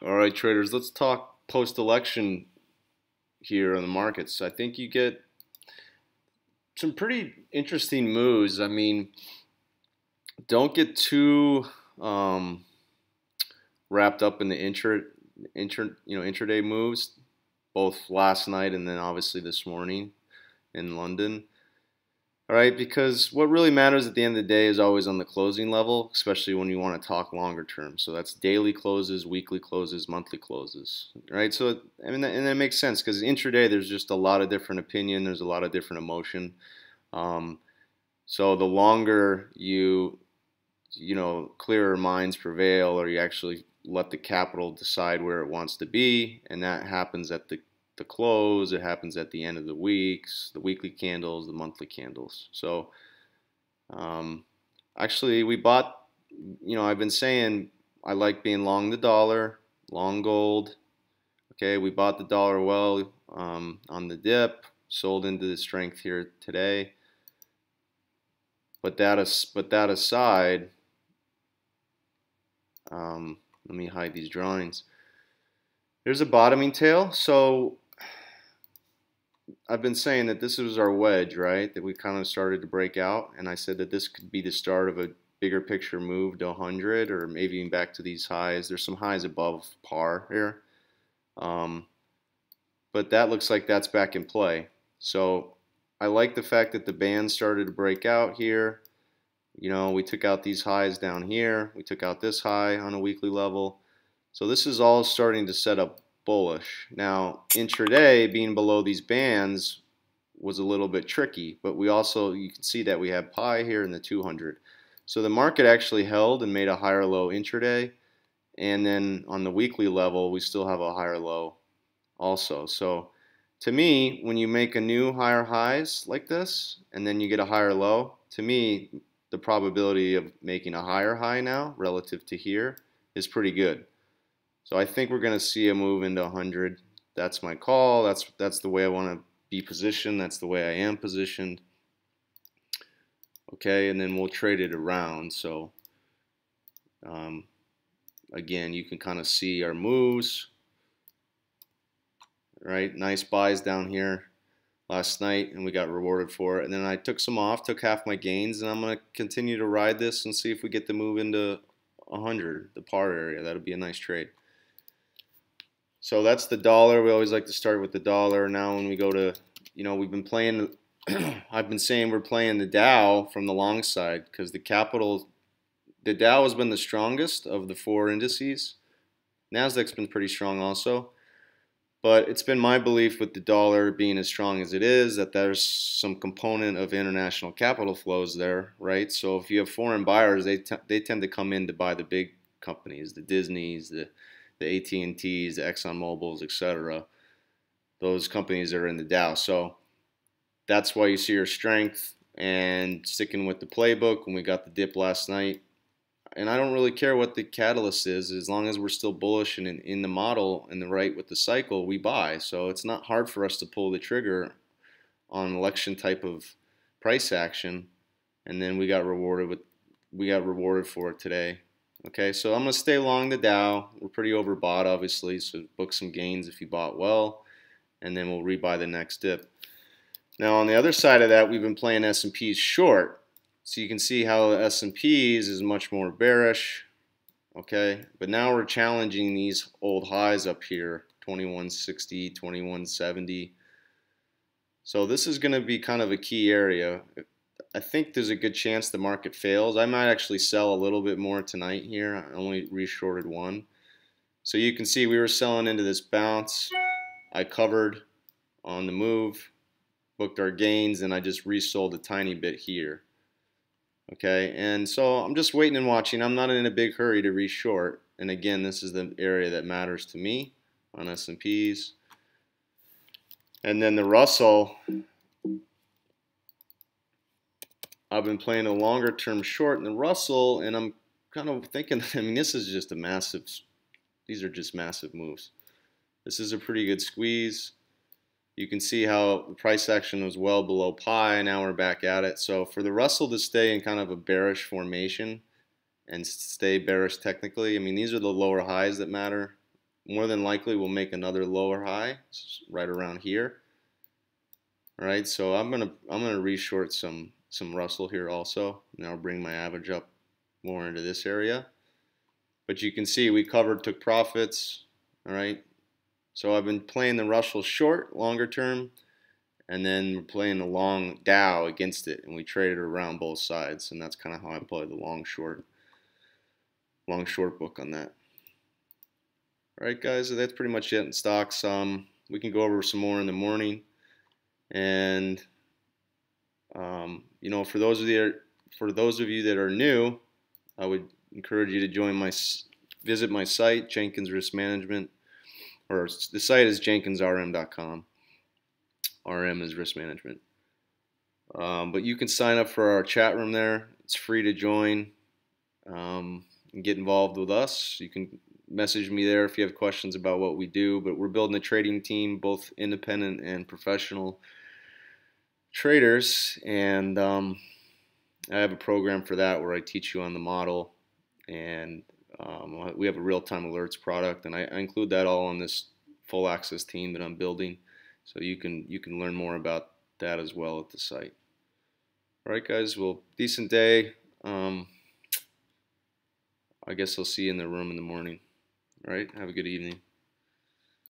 All right, traders, let's talk post-election here on the markets. I think you get some pretty interesting moves. I mean, don't get too um, wrapped up in the intraday moves, both last night and then obviously this morning in London. All right, because what really matters at the end of the day is always on the closing level, especially when you want to talk longer term. So that's daily closes, weekly closes, monthly closes, right? So I mean, and that makes sense because intraday there's just a lot of different opinion, there's a lot of different emotion. Um, so the longer clearer minds prevail, or you actually let the capital decide where it wants to be, and that happens at the close, it happens at the end of the weeks, the weekly candles, the monthly candles. So um, actually we bought, I've been saying I like being long the dollar, long gold. Okay, we bought the dollar well on the dip, sold into the strength here today. But that aside, let me hide these drawings. There's a bottoming tail. So I've been saying that this was our wedge, right? That we kind of started to break out, and I said that this could be the start of a bigger picture move to 100, or maybe even back to these highs. There's some highs above par here, but that looks like that's back in play. So I like the fact that the band started to break out here. We took out these highs down here. We took out this high on a weekly level. So this is all starting to set up bullish. Now, intraday being below these bands was a little bit tricky, but we also, you can see that we have pi here in the 200. So the market actually held and made a higher low intraday, and then on the weekly level, we still have a higher low also. So to me, when you make a new higher highs like this, and then you get a higher low, to me, the probability of making a higher high now relative to here is pretty good. So I think we're going to see a move into 100. That's my call. That's the way I want to be positioned. That's the way I am positioned. Okay, and then we'll trade it around. So again, you can kind of see our moves. Right, nice buys down here last night, and we got rewarded for it. And then I took some off, took half my gains, and I'm going to continue to ride this and see if we get the move into 100, the par area. That'll be a nice trade. So that's the dollar. We always like to start with the dollar. Now when we go to, we've been playing, I've been saying we're playing the Dow from the long side because the Dow has been the strongest of the four indices. Nasdaq's been pretty strong also. But it's been my belief with the dollar being as strong as it is that there's some component of international capital flows there, right? So if you have foreign buyers, they tend to come in to buy the big companies, the Disneys, the AT&Ts, the ExxonMobils, etc. Those companies are in the Dow. So that's why you see our strength and sticking with the playbook when we got the dip last night. And I don't really care what the catalyst is, as long as we're still bullish and in the model and the right with the cycle, we buy. So it's not hard for us to pull the trigger on an election type of price action, and then we got rewarded for it today. Okay, so I'm gonna stay long the Dow. We're pretty overbought, obviously, so book some gains if you bought well, and then we'll rebuy the next dip. Now on the other side of that, we've been playing S&Ps short. So you can see how the S&Ps is much more bearish, okay? But now we're challenging these old highs up here, 2160, 2170. So this is going to be kind of a key area. I think there's a good chance the market fails. I might actually sell a little bit more tonight here. I only reshorted one. So you can see we were selling into this bounce. I covered on the move, booked our gains, and I just resold a tiny bit here. Okay, and so I'm just waiting and watching. I'm not in a big hurry to reshort. And again, this is the area that matters to me on S&Ps. And then the Russell, I've been playing a longer term short in the Russell, and I'm kind of thinking, I mean, this is just a massive, these are just massive moves. This is a pretty good squeeze. You can see how the price action was well below pi. Now we're back at it. So for the Russell to stay in kind of a bearish formation and stay bearish technically, I mean, these are the lower highs that matter. more than likely we'll make another lower high right around here. All right, so I'm gonna reshort some Russell here also, and I'll bring my average up more into this area. But you can see we covered, took profits. All right, so I've been playing the Russell short longer term, and then we're playing the long Dow against it, and we traded around both sides, and that's kind of how I play the long short book on that. All right, guys, so that's pretty much it in stocks. We can go over some more in the morning, and you know, for those of you that are new, I would encourage you to visit my site, Jenkins Risk Management, or the site is jenkinsrm.com. RM is risk management. But you can sign up for our chat room there. It's free to join and get involved with us. You can message me there if you have questions about what we do. But we're building a trading team, both independent and professional traders, and I have a program for that where I teach you on the model, and we have a real-time alerts product, and I include that all on this full access team that I'm building, so you can learn more about that as well at the site. All right, guys, well, decent day. I guess I'll see you in the room in the morning. All right, have a good evening.